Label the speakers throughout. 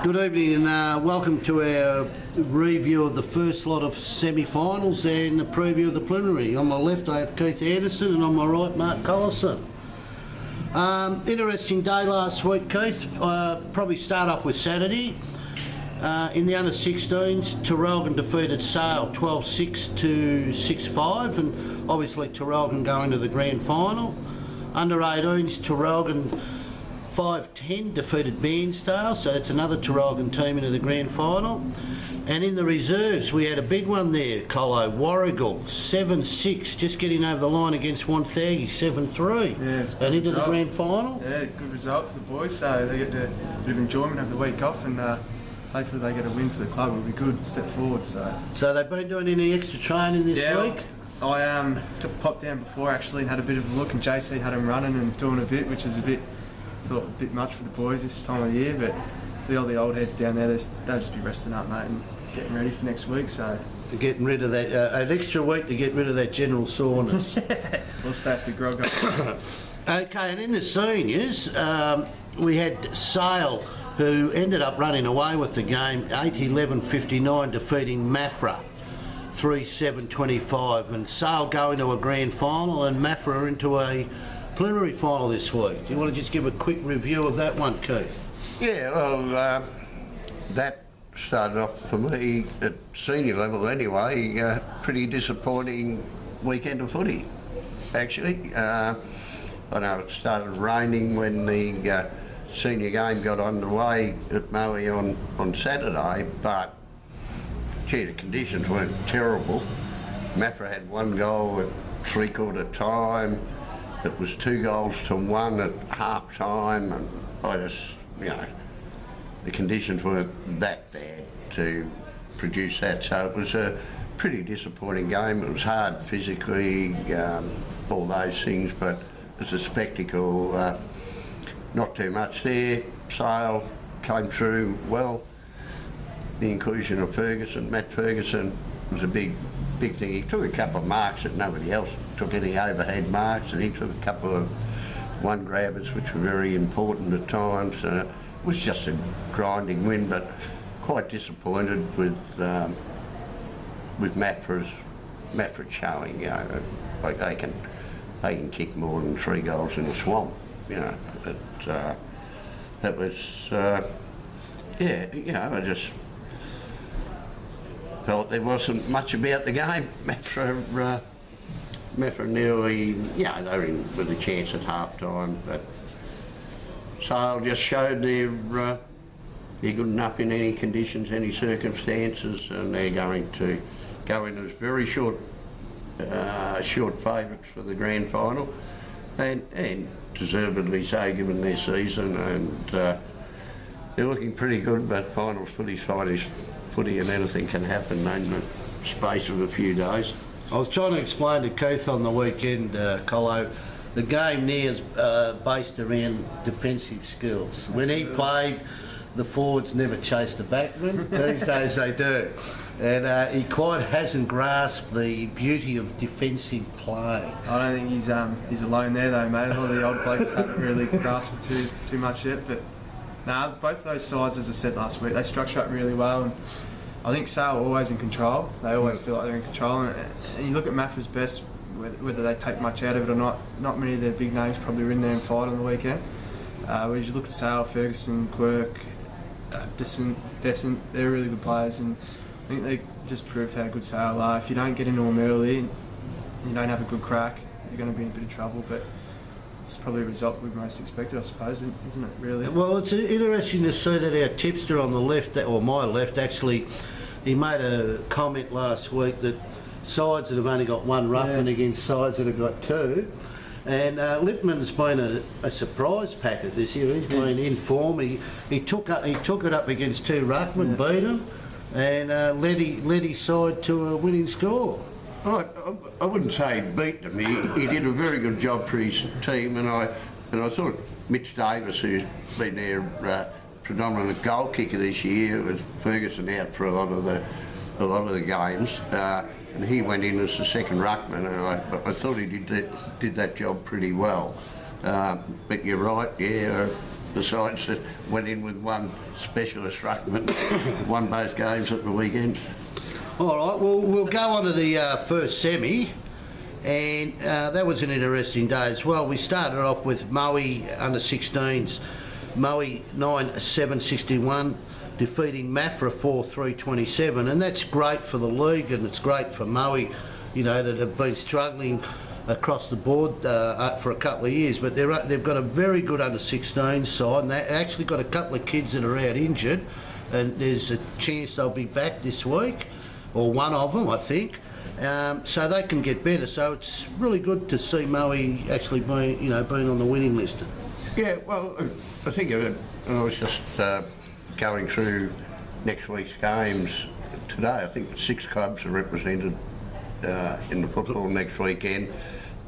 Speaker 1: Good evening and welcome to our review of the first lot of semi-finals and the preview of the plenary. On my left I have Keith Anderson and on my right Mark Collison. Interesting day last week, Keith. Probably start off with Saturday. In the under-16s, Terrelgan defeated Sale 12-6 to 6-5, and obviously Terrelgan going to the grand final. Under-18s, Terrelgan 5-10 defeated Bairnsdale, so it's another Terrelgan team into the grand final. And in the reserves, we had a big one there, Colo. Warrigal 7-6, just getting over the line against Wonthaggi 7-3.
Speaker 2: Yeah,
Speaker 1: and into the grand final.
Speaker 2: Yeah, good result for the boys, so they get a bit of enjoyment, have the week off, and hopefully they get a win for the club. It'll be good step forward. So
Speaker 1: they've been doing any extra training this week?
Speaker 2: I popped down before actually and had a bit of a look, and JC had them running and doing a bit, which is thought a bit much for the boys this time of year, but all the old heads down there, they'll just be resting up, mate, and getting ready for next week. So
Speaker 1: getting rid of that, an extra week to get rid of that general soreness.
Speaker 2: We'll stay at the grog up.
Speaker 1: Okay, and in the seniors, we had Sale, who ended up running away with the game, 8-11-59, defeating Mafra 3-7-25, and Sale going to a grand final and Mafra into a plenary final this week. Do you want to just give a quick review of that one, Keith?
Speaker 3: Yeah, well, that started off for me at senior level anyway, pretty disappointing weekend of footy, actually. I know it started raining when the senior game got underway at Maui on Saturday, but gee, the conditions weren't terrible. Mafra had one goal at three-quarter time. It was 2-1 at half time, and I just, the conditions weren't that bad to produce that, so it was a pretty disappointing game. It was hard physically, all those things, but it was a spectacle. Not too much there. Sale came through well. The inclusion of Matt Ferguson, was a big thing. He took a couple of marks that nobody else took, any overhead marks, and he took a couple of one grabbers, which were very important at times. It was just a grinding win, but quite disappointed with Mafra showing. Like they can kick more than 3 goals in the swamp. That was I just felt there wasn't much about the game. Mafra nearly, they were in with a chance at half time, but Sale just showed they're good enough in any conditions, any circumstances, and they're going to go in as very short favourites for the grand final, and deservedly so given their season, and they're looking pretty good, but finals footy's footy and anything can happen in the space of a few days.
Speaker 1: I was trying to explain to Keith on the weekend, Colo, the game there is based around defensive skills. When he played, the forwards never chased the backman. These days they do. And he quite hasn't grasped the beauty of defensive play.
Speaker 2: I don't think he's alone there though, mate. A lot of the old blokes haven't really grasped it too much yet. But both those sides, as I said last week, they structure up really well. And I think Sale are always in control. They always feel like they're in control. And you look at Mafra's best, whether they take much out of it or not, not many of their big names probably were in there and fight on the weekend. Whereas you look at Sale, Ferguson, Quirk, Decent, they're really good players, and I think they just proved how good Sale are. If you don't get into them early and you don't have a good crack, you're going to be in a bit of trouble. But it's probably a result we most expected, I suppose, isn't it, really?
Speaker 1: Well, it's interesting to see that our tipster on the left, or my left actually, he made a comment last week that sides that have only got one ruckman against sides that have got 2. And Lipman's been a surprise packet this year. He's been in form. He took it up against 2 ruckmen, beat them, and led his side to a winning score.
Speaker 3: I wouldn't say he beat them. He did a very good job for his team, and I thought Mitch Davis, who's been their predominant goal kicker this year, with Ferguson out for a lot of the games, and he went in as the second ruckman, and I thought he did that job pretty well. But you're right, the sides that went in with one specialist ruckman, won both games at the weekend.
Speaker 1: All right, well, we'll go on to the first semi, and that was an interesting day as well. We started off with Moe under 16s, Moe 9-7-61, defeating Mafra 4-3-27, and that's great for the league, and it's great for Moe, you know, that have been struggling across the board for a couple of years, but they've got a very good under 16 side, and they've actually got a couple of kids that are out injured, and there's a chance they'll be back this week, or one of them, I think, so they can get better. So it's really good to see Moe actually being on the winning list.
Speaker 3: Yeah, well, I think I was just going through next week's games today. I think 6 clubs are represented in the football next weekend.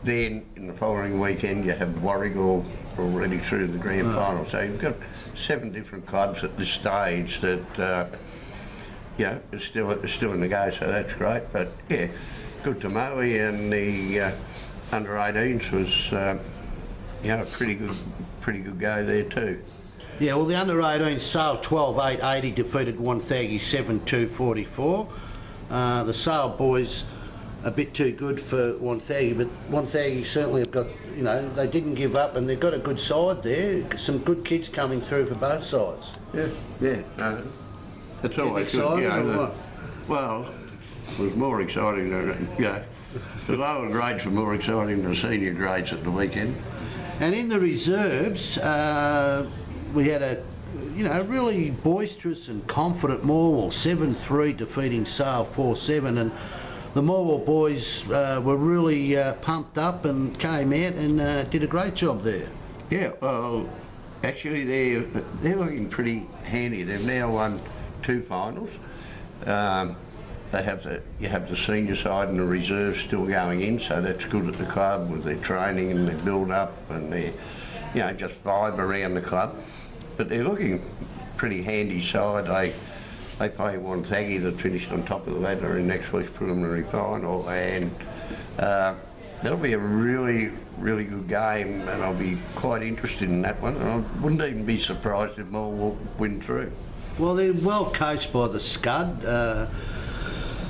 Speaker 3: Then in the following weekend you have Warragul already through the grand final. So you've got 7 different clubs at this stage that it's still in the go. So that's great. But yeah, good to Moe, and the under 18s was a pretty good go there too.
Speaker 1: Yeah, well, the under 18s Sale 12-8-80 defeated Wonthaggi 7-2-44. The Sale boys a bit too good for Wonthaggi, but Wonthaggi certainly have got, they didn't give up, and they've got a good side there. Some good kids coming through for both sides.
Speaker 3: Yeah. It's always good. Well, it was more exciting than, the lower grades were more exciting than the senior grades at the weekend.
Speaker 1: And in the reserves, we had a really boisterous and confident Morwell, 7-3 defeating Sale 4-7, and the Morwell boys were really pumped up and came out and did a great job there.
Speaker 3: Yeah, well, actually they're looking pretty handy. They've now won 2 finals. You have the senior side and the reserve still going in, so that's good at the club with their training and their build up and their, just vibe around the club. But they're looking pretty handy side. They play Wonthaggi that finished on top of the ladder in next week's preliminary final, and that'll be a really, really good game, and I'll be quite interested in that one. And I wouldn't even be surprised if Mull will win through.
Speaker 1: Well, they're well coached by the Scud.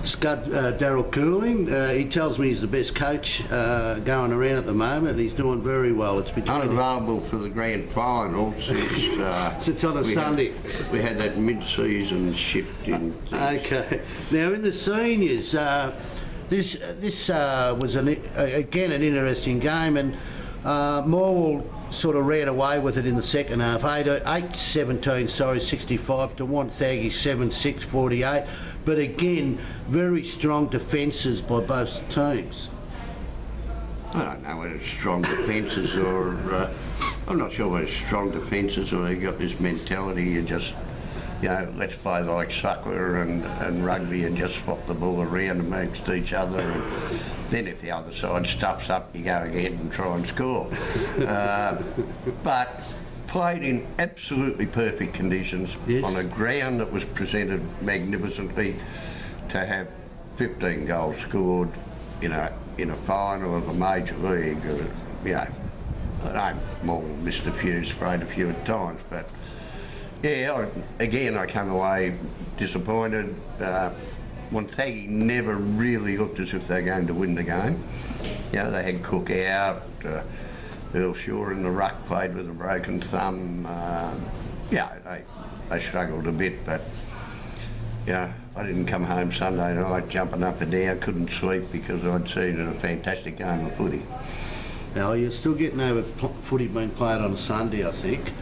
Speaker 1: Daryl Cooling, he tells me he's the best coach going around at the moment. He's doing very well. It's between
Speaker 3: unavailable for the grand final
Speaker 1: since on a Sunday.
Speaker 3: We had that mid-season shift in.
Speaker 1: Okay. Now in the seniors, this was again an interesting game, and Morwell sort of ran away with it in the second half. 8-17, 65 to Wonthaggi 7-6, 48. But again, very strong defences by both teams.
Speaker 3: I don't know whether it's strong defences or I'm not sure whether it's strong defences or they got this mentality you just, let's play like Suckler and rugby and just swap the ball around amongst each other. And then if the other side stuffs up, you go ahead and try and score. But played in absolutely perfect conditions, yes, on a ground that was presented magnificently. To have 15 goals scored in a final of a major league, I know Moore missed a few, sprayed a few at times, but yeah, I came away disappointed. Wonthaggi never really looked as if they were going to win the game. They had Cook out. Earl Shaw in the ruck played with a broken thumb. They struggled a bit, but I didn't come home Sunday night jumping up and down, couldn't sleep because I'd seen a fantastic game of footy.
Speaker 1: Now, you're still getting over footy being played on a Sunday, I think.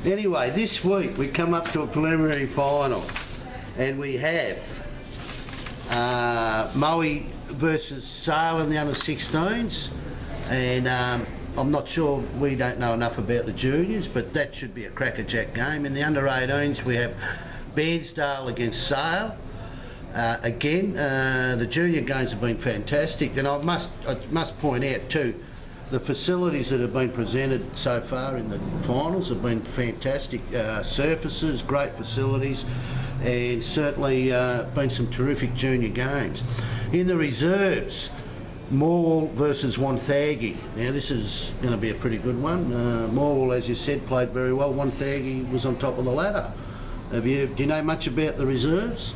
Speaker 1: Anyway, this week we come up to a preliminary final, and we have Moe versus Sale in the under-16s, and I'm not sure, we don't know enough about the juniors, but that should be a crackerjack game. In the under-18s we have Bairnsdale against Sale. Again, the junior games have been fantastic, and I must point out too, the facilities that have been presented so far in the finals have been fantastic. Surfaces, great facilities, and certainly been some terrific junior games. In the reserves, Morwell versus Wonthaggi. Now this is going to be a pretty good one. Morwell, as you said, played very well. Wonthaggi was on top of the ladder. Do you know much about the reserves?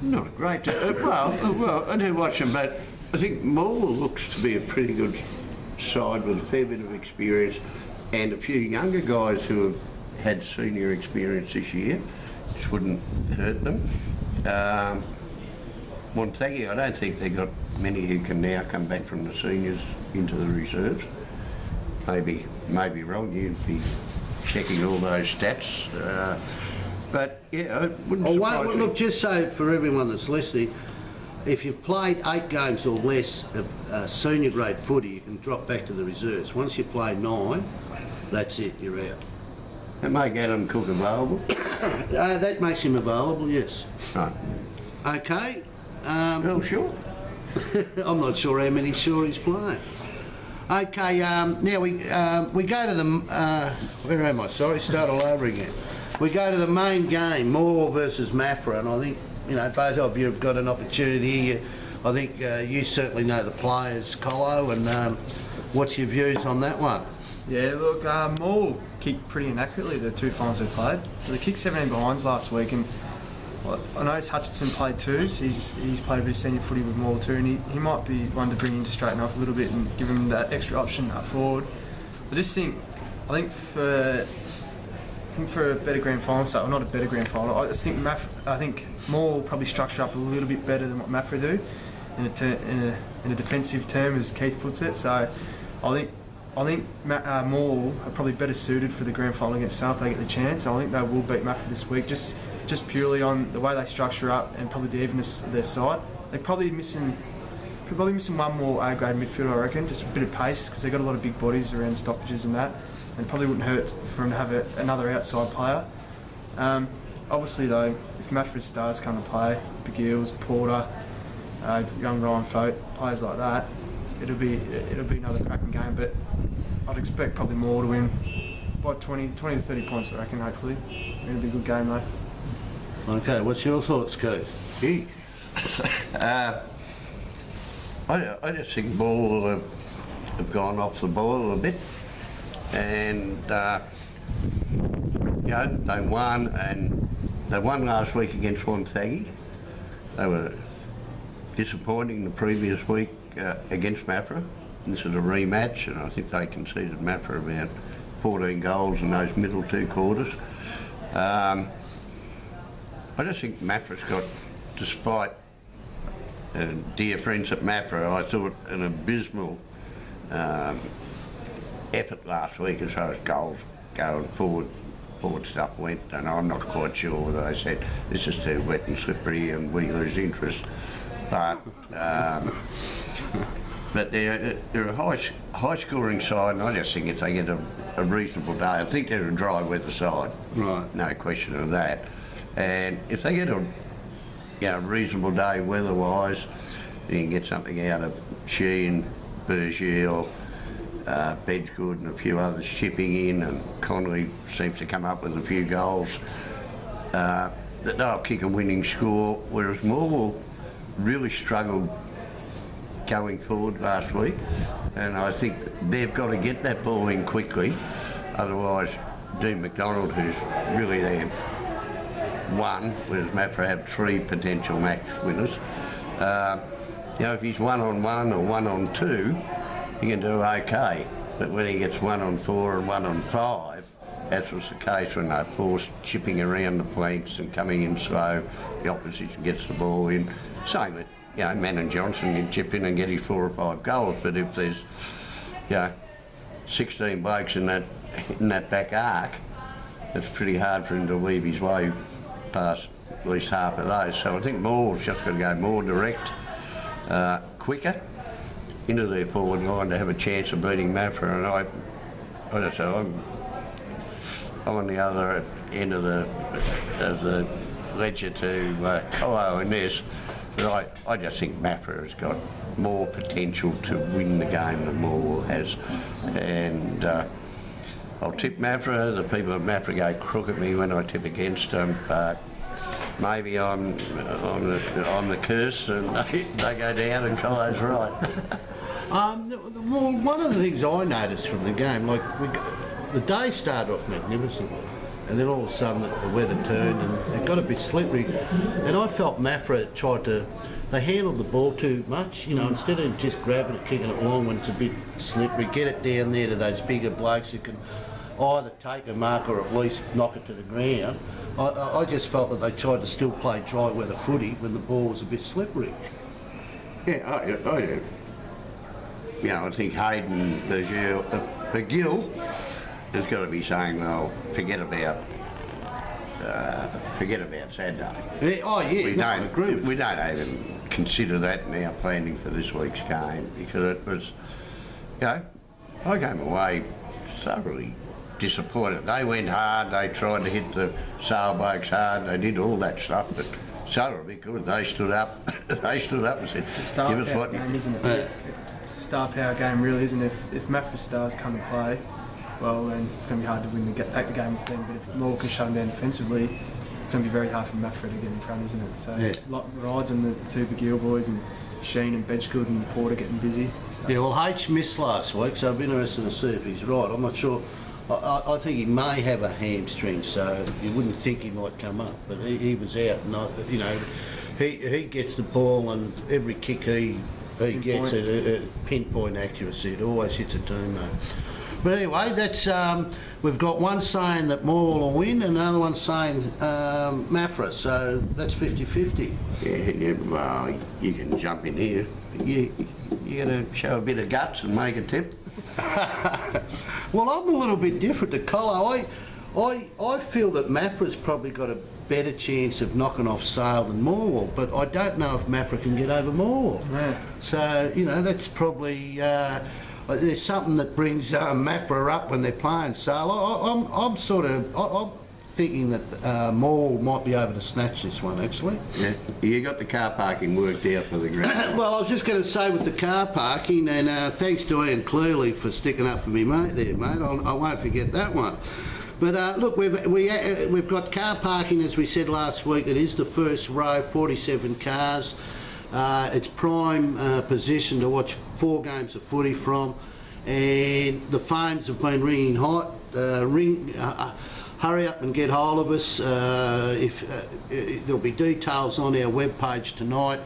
Speaker 3: Not a great deal. Well, I do watch them, but I think Morwell looks to be a pretty good side with a fair bit of experience and a few younger guys who have had senior experience this year, which wouldn't hurt them. Wonthaggi, I don't think they've got many who can now come back from the seniors into the reserves. Maybe wrong, you'd be checking all those stats. But yeah, it wouldn't surprise me.
Speaker 1: Look, just so for everyone that's listening, if you've played 8 games or less of senior grade footy, you can drop back to the reserves. Once you play 9, that's it, you're out.
Speaker 3: That make Adam Cook available?
Speaker 1: That makes him available, yes.
Speaker 3: Right.
Speaker 1: Okay.
Speaker 3: Well, sure.
Speaker 1: I'm not sure how many sure he's playing. Okay, now we go to the... where am I? Sorry, start all over again. We go to the main game, Moore versus Maffra, and I think, you know, both of you have got an opportunity here. I think you certainly know the players, Colo, and what's your views on that one?
Speaker 2: Yeah, look, Moore kicked pretty inaccurately the 2 finals they played. They kicked 17 behinds last week, and I noticed Hutchinson played 2s. He's played a bit of senior footy with Moore too, and he might be one to bring in to straighten up a little bit and give him that extra option up forward. I think for a better grand final, so not a better grand final. I think Moore will probably structure up a little bit better than what Maffra do, in a defensive term, as Keith puts it. So I think Moore are probably better suited for the grand final against South. They get the chance. I think they will beat Maffra this week, just purely on the way they structure up and probably the evenness of their side. They're probably missing one more A-grade midfielder, I reckon, just a bit of pace, because they've got a lot of big bodies around stoppages and that. And it probably wouldn't hurt for him to have another outside player. Obviously, though, if Maffra's stars come to play, Begiels, Porter, young Ryan Fote, players like that, it'll be another cracking game. But I'd expect probably more to win by 20 to 30 points, I reckon. Hopefully, it'll be a good game, though.
Speaker 1: Okay, what's your thoughts, Keith?
Speaker 3: Gee. I just think Ball have gone off the ball a little bit. And you know, they won last week against Wonthaggi. They were disappointing the previous week against Maffra. This is a rematch, and I think they conceded Maffra about 14 goals in those middle 2 quarters. I just think Maffra's got, despite dear friends at Maffra, I thought an abysmal effort last week as far as goals going forward stuff went, and I'm not quite sure whether they said this is too wet and slippery and we lose interest, but they're a high scoring side, and I just think if they get a reasonable day, I think they're a dry weather side, right? No question of that. And if they get a reasonable day weather-wise, you can get something out of Sheen, Bergiel, Bedgood and a few others chipping in, and Connolly seems to come up with a few goals. That they'll kick a winning score, whereas Morwell really struggled going forward last week, and I think they've got to get that ball in quickly, otherwise Dean McDonald, who's really their one, whereas Maffra have 3 potential match winners, you know, if he's 1-on-1 or 1-on-2, he can do okay, but when he gets 1-on-4 and 1-on-5, as was the case when they're forced chipping around the flanks and coming in slow, the opposition gets the ball in. Same with, you know, Mann and Johnson can chip in and get his 4 or 5 goals, but if there's, you know, 16 blokes in that back arc, it's pretty hard for him to weave his way past at least half of those. So I think Moore's just got to go more direct, quicker into their forward line to have a chance of beating Maffra. And I don't know, I'm on the other end of the ledger to Colo in this, but I just think Maffra has got more potential to win the game than Moore has, and I'll tip Maffra. The people at Maffra go crook at me when I tip against them, but maybe I'm the curse and they go down and Colo's right.
Speaker 1: Well, one of the things I noticed from the game, like the day started off magnificently, and then all of a sudden the weather turned and it got a bit slippery, and I felt Mafra they handled the ball too much, you know, instead of just grabbing it, kicking it long when it's a bit slippery, get it down there to those bigger blokes who can either take a mark or at least knock it to the ground. I just felt that they tried to still play dry weather footy when the ball was a bit slippery.
Speaker 3: Yeah, I do. You know, I think Hayden McGill has got to be saying, well, forget about Saturday.
Speaker 1: Yeah, oh yeah, I agree with
Speaker 3: we don't even consider that in our planning for this week's game because it was, you know, I came away thoroughly disappointed. They went hard, they tried to hit the sailboats hard, they did all that stuff, but thoroughly good. They stood up and said,
Speaker 2: It's a star
Speaker 3: give us
Speaker 2: power
Speaker 3: what
Speaker 2: game, isn't it? It's a star power game, really, isn't it? If Mafra stars come and play, well, then it's going to be hard to take the game off them. But if Moore can shut them down defensively, it's going to be very hard for Mafra to get in front, isn't it? So,
Speaker 1: yeah.
Speaker 2: Lot rides on the two McGill boys and Sheen and Bedgegood and Porter getting busy. So.
Speaker 1: Yeah, well, H missed last week, so I'll be interested to see if he's right. I'm not sure. I think he may have a hamstring, so you wouldn't think he might come up, but he was out. And you know, he gets the ball, and every kick he gets a pinpoint accuracy. It always hits a teammate. But anyway, that's we've got one saying that Moore will win, and another one saying Mafra, so that's 50-50.
Speaker 3: Yeah, well, you can jump in here. You got to show a bit of guts and make a tip.
Speaker 1: Well, I'm a little bit different to Colo. I feel that Mafra's probably got a better chance of knocking off Sale than Morwell, but I don't know if Mafra can get over Morwell.
Speaker 2: Yeah.
Speaker 1: So, you know, that's probably... there's something that brings Mafra up when they're playing Sale. I'm thinking that Morwell might be able to snatch this one, actually.
Speaker 3: Yeah, you got the car parking worked out for the ground.
Speaker 1: Well, I was just going to say with the car parking, and thanks to Ian Clearly for sticking up for me, mate. There, mate. I won't forget that one. But look, we've got car parking, as we said last week. It is the first row, 47 cars. It's prime position to watch 4 games of footy from, and the phones have been ringing hot. Hurry up and get hold of us. There'll be details on our webpage tonight.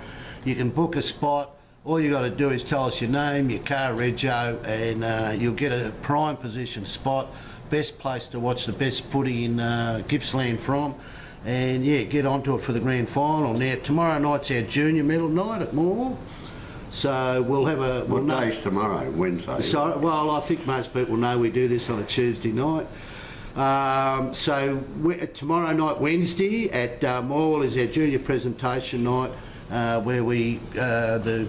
Speaker 1: You can book a spot. All you got to do is tell us your name, your car rego, and you'll get a prime position spot. Best place to watch the best footy in Gippsland from. And yeah, get onto it for the grand final. Now tomorrow night's our junior medal night at Morwell. So we'll have a...
Speaker 3: What day's tomorrow? Wednesday?
Speaker 1: So, well, I think most people know we do this on a Tuesday night. Tomorrow night, Wednesday, at Morwell is our junior presentation night, where we the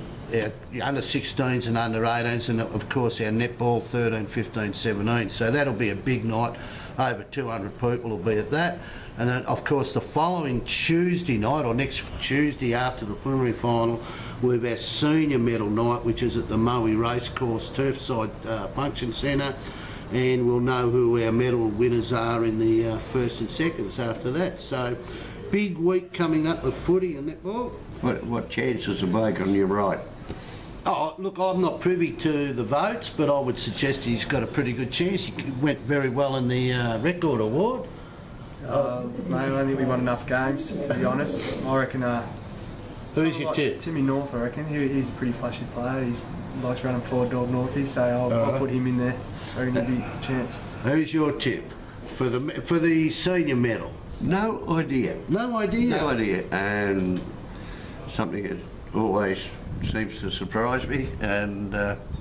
Speaker 1: under 16s and under 18s, and of course our netball 13, 15, 17. So that'll be a big night. Over 200 people will be at that. And then, of course, the following Tuesday night, or next Tuesday after the preliminary final, we have our senior medal night, which is at the Moe Racecourse Turfside Function Centre. And we'll know who our medal winners are in the first and seconds after that. So, big week coming up of footy and netball.
Speaker 3: What chance is the bloke on your right?
Speaker 1: Oh, look, I'm not privy to the votes, but I would suggest he's got a pretty good chance. He went very well in the record award.
Speaker 2: Mate, I don't think we won enough games, to be honest. I reckon...
Speaker 1: Who's your tip?
Speaker 2: Timmy North, I reckon. He's a pretty flashy player. He likes running forward dog Northy, so I'll put him in there. I reckon he'll be a chance.
Speaker 1: Who's your tip for the senior medal?
Speaker 3: No idea.
Speaker 1: No idea?
Speaker 3: No idea. And something that always seems to surprise me. And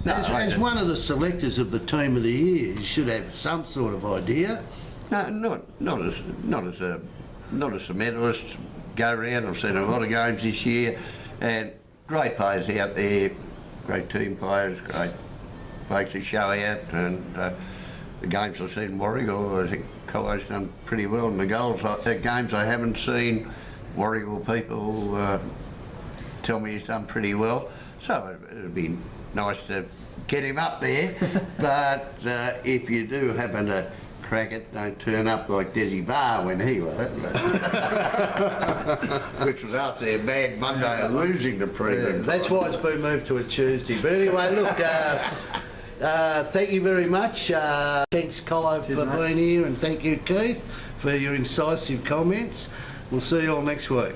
Speaker 1: as one of the selectors of the team of the year, you should have some sort of idea.
Speaker 3: No, not as a medalist. Go around. I've seen a lot of games this year, and great players out there, great team players, great folks who show out. And the games I've seen in Warragul, I think Colo's done pretty well. And the games I haven't seen, Warragul people tell me he's done pretty well. So it'd be nice to get him up there. But if you do happen to crack it. Don't turn up like Desi Barr when he was it. Which was after a bad Monday of losing the prelim.
Speaker 1: That's why it's been moved to a Tuesday. But anyway, look, thank you very much. Thanks, Colo, for being here, and thank you, Keith, for your incisive comments. We'll see you all next week.